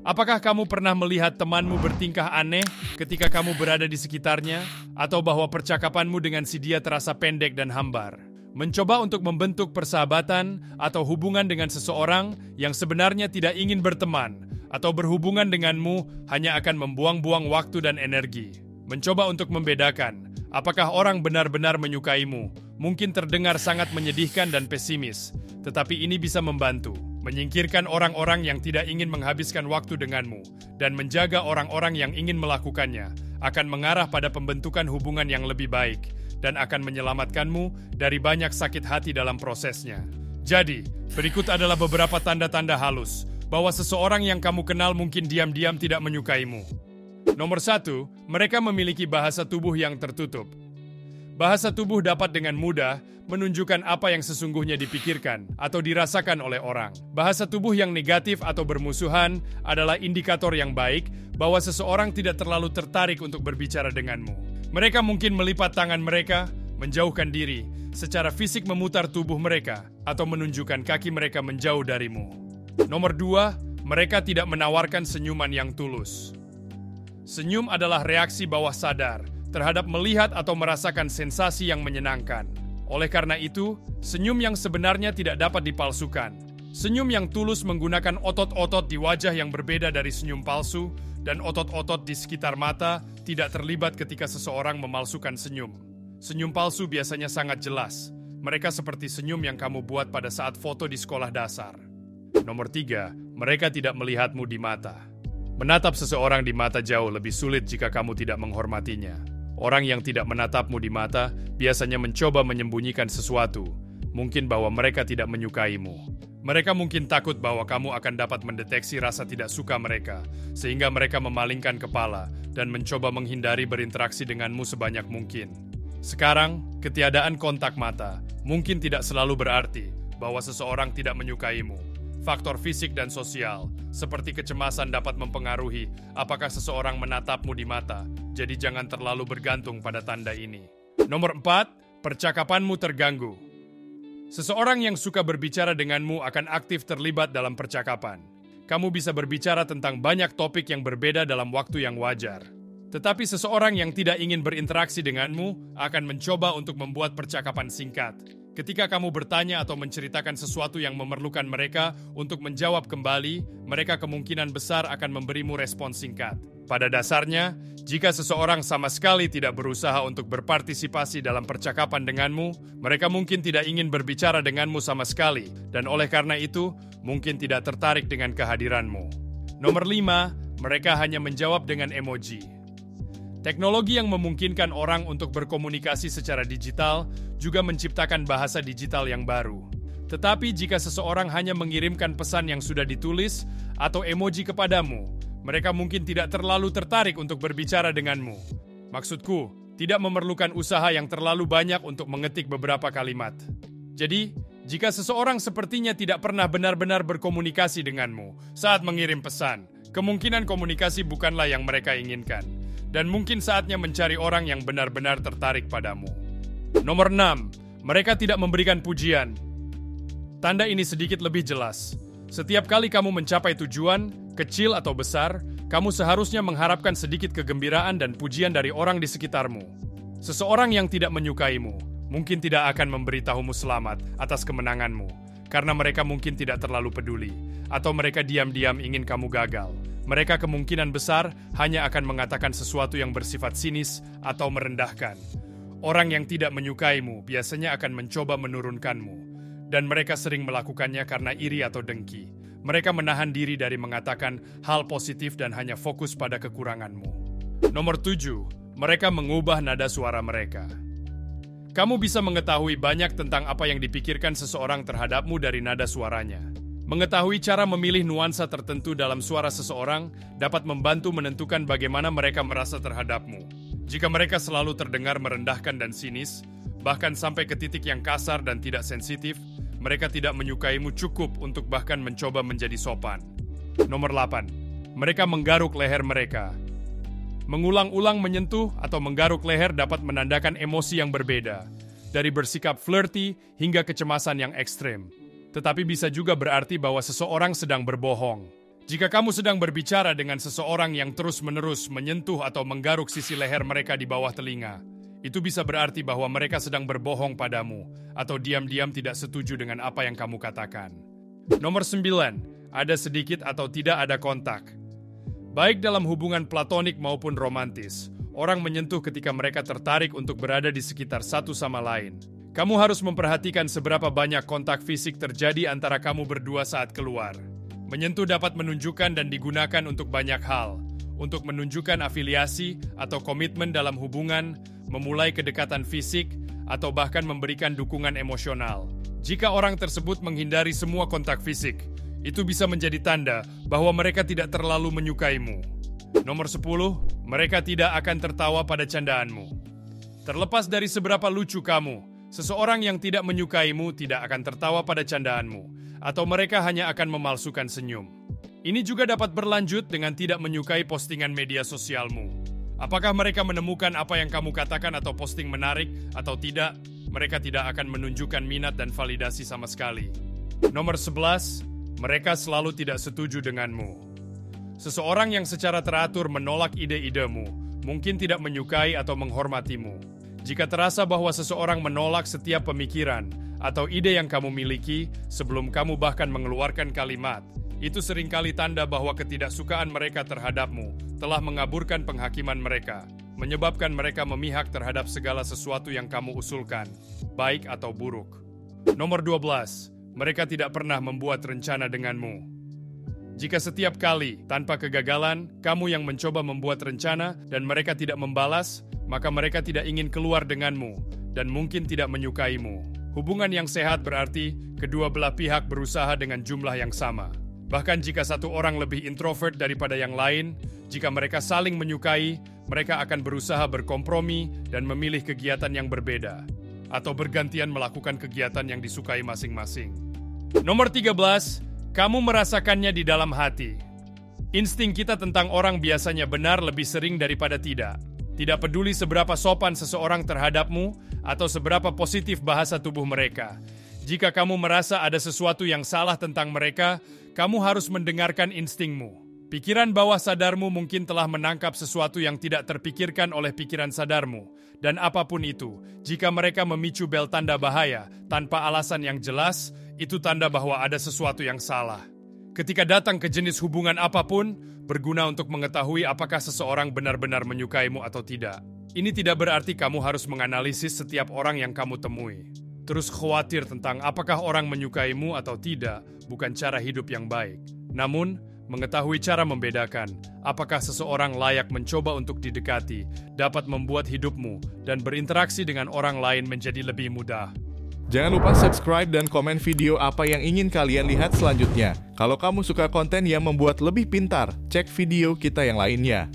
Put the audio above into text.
Apakah kamu pernah melihat temanmu bertingkah aneh ketika kamu berada di sekitarnya, atau bahwa percakapanmu dengan si dia terasa pendek dan hambar? Mencoba untuk membentuk persahabatan atau hubungan dengan seseorang yang sebenarnya tidak ingin berteman atau berhubungan denganmu hanya akan membuang-buang waktu dan energi. Mencoba untuk membedakan apakah orang benar-benar menyukaimu mungkin terdengar sangat menyedihkan dan pesimis, tetapi ini bisa membantu menyingkirkan orang-orang yang tidak ingin menghabiskan waktu denganmu dan menjaga orang-orang yang ingin melakukannya akan mengarah pada pembentukan hubungan yang lebih baik dan akan menyelamatkanmu dari banyak sakit hati dalam prosesnya. Jadi, berikut adalah beberapa tanda-tanda halus bahwa seseorang yang kamu kenal mungkin diam-diam tidak menyukaimu. Nomor 1, mereka memiliki bahasa tubuh yang tertutup. Bahasa tubuh dapat dengan mudah menunjukkan apa yang sesungguhnya dipikirkan atau dirasakan oleh orang. Bahasa tubuh yang negatif atau bermusuhan adalah indikator yang baik bahwa seseorang tidak terlalu tertarik untuk berbicara denganmu. Mereka mungkin melipat tangan mereka, menjauhkan diri, secara fisik memutar tubuh mereka, atau menunjukkan kaki mereka menjauh darimu. Nomor 2, mereka tidak menawarkan senyuman yang tulus. Senyum adalah reaksi bawah sadar terhadap melihat atau merasakan sensasi yang menyenangkan. Oleh karena itu, senyum yang sebenarnya tidak dapat dipalsukan. Senyum yang tulus menggunakan otot-otot di wajah yang berbeda dari senyum palsu, dan otot-otot di sekitar mata tidak terlibat ketika seseorang memalsukan senyum. Senyum palsu biasanya sangat jelas. Mereka seperti senyum yang kamu buat pada saat foto di sekolah dasar. Nomor 3, mereka tidak melihatmu di mata. Menatap seseorang di mata jauh lebih sulit jika kamu tidak menghormatinya. Orang yang tidak menatapmu di mata biasanya mencoba menyembunyikan sesuatu. Mungkin bahwa mereka tidak menyukaimu. Mereka mungkin takut bahwa kamu akan dapat mendeteksi rasa tidak suka mereka, sehingga mereka memalingkan kepala dan mencoba menghindari berinteraksi denganmu sebanyak mungkin. Sekarang, ketiadaan kontak mata mungkin tidak selalu berarti bahwa seseorang tidak menyukaimu. Faktor fisik dan sosial, seperti kecemasan dapat mempengaruhi apakah seseorang menatapmu di mata, jadi jangan terlalu bergantung pada tanda ini. Nomor 4, percakapanmu terganggu. Seseorang yang suka berbicara denganmu akan aktif terlibat dalam percakapan. Kamu bisa berbicara tentang banyak topik yang berbeda dalam waktu yang wajar. Tetapi seseorang yang tidak ingin berinteraksi denganmu akan mencoba untuk membuat percakapan singkat. Ketika kamu bertanya atau menceritakan sesuatu yang memerlukan mereka untuk menjawab kembali, mereka kemungkinan besar akan memberimu respons singkat. Pada dasarnya, jika seseorang sama sekali tidak berusaha untuk berpartisipasi dalam percakapan denganmu, mereka mungkin tidak ingin berbicara denganmu sama sekali, dan oleh karena itu, mungkin tidak tertarik dengan kehadiranmu. Nomor 5, mereka hanya menjawab dengan emoji. Teknologi yang memungkinkan orang untuk berkomunikasi secara digital juga menciptakan bahasa digital yang baru. Tetapi jika seseorang hanya mengirimkan pesan yang sudah ditulis atau emoji kepadamu, mereka mungkin tidak terlalu tertarik untuk berbicara denganmu. Maksudku, tidak memerlukan usaha yang terlalu banyak untuk mengetik beberapa kalimat. Jadi, jika seseorang sepertinya tidak pernah benar-benar berkomunikasi denganmu saat mengirim pesan, kemungkinan komunikasi bukanlah yang mereka inginkan. Dan mungkin saatnya mencari orang yang benar-benar tertarik padamu. Nomor 6, mereka tidak memberikan pujian. Tanda ini sedikit lebih jelas. Setiap kali kamu mencapai tujuan, kecil atau besar, kamu seharusnya mengharapkan sedikit kegembiraan dan pujian dari orang di sekitarmu. Seseorang yang tidak menyukaimu mungkin tidak akan memberitahumu selamat atas kemenanganmu, karena mereka mungkin tidak terlalu peduli, atau mereka diam-diam ingin kamu gagal. Mereka kemungkinan besar hanya akan mengatakan sesuatu yang bersifat sinis atau merendahkan. Orang yang tidak menyukaimu biasanya akan mencoba menurunkanmu, dan mereka sering melakukannya karena iri atau dengki. Mereka menahan diri dari mengatakan hal positif dan hanya fokus pada kekuranganmu. Nomor 7, mereka mengubah nada suara mereka. Kamu bisa mengetahui banyak tentang apa yang dipikirkan seseorang terhadapmu dari nada suaranya. Mengetahui cara memilih nuansa tertentu dalam suara seseorang dapat membantu menentukan bagaimana mereka merasa terhadapmu. Jika mereka selalu terdengar merendahkan dan sinis, bahkan sampai ke titik yang kasar dan tidak sensitif, mereka tidak menyukaimu cukup untuk bahkan mencoba menjadi sopan. Nomor 8, mereka menggaruk leher mereka. Mengulang-ulang menyentuh atau menggaruk leher dapat menandakan emosi yang berbeda, dari bersikap flirty hingga kecemasan yang ekstrem. Tetapi bisa juga berarti bahwa seseorang sedang berbohong. Jika kamu sedang berbicara dengan seseorang yang terus-menerus menyentuh atau menggaruk sisi leher mereka di bawah telinga, itu bisa berarti bahwa mereka sedang berbohong padamu atau diam-diam tidak setuju dengan apa yang kamu katakan. Nomor 9, ada sedikit atau tidak ada kontak. Baik dalam hubungan platonik maupun romantis, orang menyentuh ketika mereka tertarik untuk berada di sekitar satu sama lain. Kamu harus memperhatikan seberapa banyak kontak fisik terjadi antara kamu berdua saat keluar. Menyentuh dapat menunjukkan dan digunakan untuk banyak hal, untuk menunjukkan afiliasi atau komitmen dalam hubungan, memulai kedekatan fisik, atau bahkan memberikan dukungan emosional. Jika orang tersebut menghindari semua kontak fisik, itu bisa menjadi tanda bahwa mereka tidak terlalu menyukaimu. Nomor 10, mereka tidak akan tertawa pada candaanmu. Terlepas dari seberapa lucu kamu, seseorang yang tidak menyukaimu tidak akan tertawa pada candaanmu, atau mereka hanya akan memalsukan senyum. Ini juga dapat berlanjut dengan tidak menyukai postingan media sosialmu. Apakah mereka menemukan apa yang kamu katakan atau posting menarik atau tidak, mereka tidak akan menunjukkan minat dan validasi sama sekali. Nomor 11, mereka selalu tidak setuju denganmu. Seseorang yang secara teratur menolak ide-idemu mungkin tidak menyukai atau menghormatimu. Jika terasa bahwa seseorang menolak setiap pemikiran atau ide yang kamu miliki sebelum kamu bahkan mengeluarkan kalimat, itu seringkali tanda bahwa ketidaksukaan mereka terhadapmu telah mengaburkan penghakiman mereka, menyebabkan mereka memihak terhadap segala sesuatu yang kamu usulkan, baik atau buruk. Nomor 12, mereka tidak pernah membuat rencana denganmu. Jika setiap kali, tanpa kegagalan, kamu yang mencoba membuat rencana dan mereka tidak membalas, maka mereka tidak ingin keluar denganmu dan mungkin tidak menyukaimu. Hubungan yang sehat berarti kedua belah pihak berusaha dengan jumlah yang sama. Bahkan jika satu orang lebih introvert daripada yang lain, jika mereka saling menyukai, mereka akan berusaha berkompromi dan memilih kegiatan yang berbeda, atau bergantian melakukan kegiatan yang disukai masing-masing. Nomor 13, kamu merasakannya di dalam hati. Insting kita tentang orang biasanya benar lebih sering daripada tidak. Tidak peduli seberapa sopan seseorang terhadapmu atau seberapa positif bahasa tubuh mereka. Jika kamu merasa ada sesuatu yang salah tentang mereka, kamu harus mendengarkan instingmu. Pikiran bawah sadarmu mungkin telah menangkap sesuatu yang tidak terpikirkan oleh pikiran sadarmu. Dan apapun itu, jika mereka memicu bel tanda bahaya tanpa alasan yang jelas, itu tanda bahwa ada sesuatu yang salah. Ketika datang ke jenis hubungan apapun, berguna untuk mengetahui apakah seseorang benar-benar menyukaimu atau tidak. Ini tidak berarti kamu harus menganalisis setiap orang yang kamu temui. Terus khawatir tentang apakah orang menyukaimu atau tidak, bukan cara hidup yang baik. Namun, mengetahui cara membedakan apakah seseorang layak mencoba untuk didekati dapat membuat hidupmu dan berinteraksi dengan orang lain menjadi lebih mudah. Jangan lupa subscribe dan komen video apa yang ingin kalian lihat selanjutnya. Kalau kamu suka konten yang membuat lebih pintar, cek video kita yang lainnya.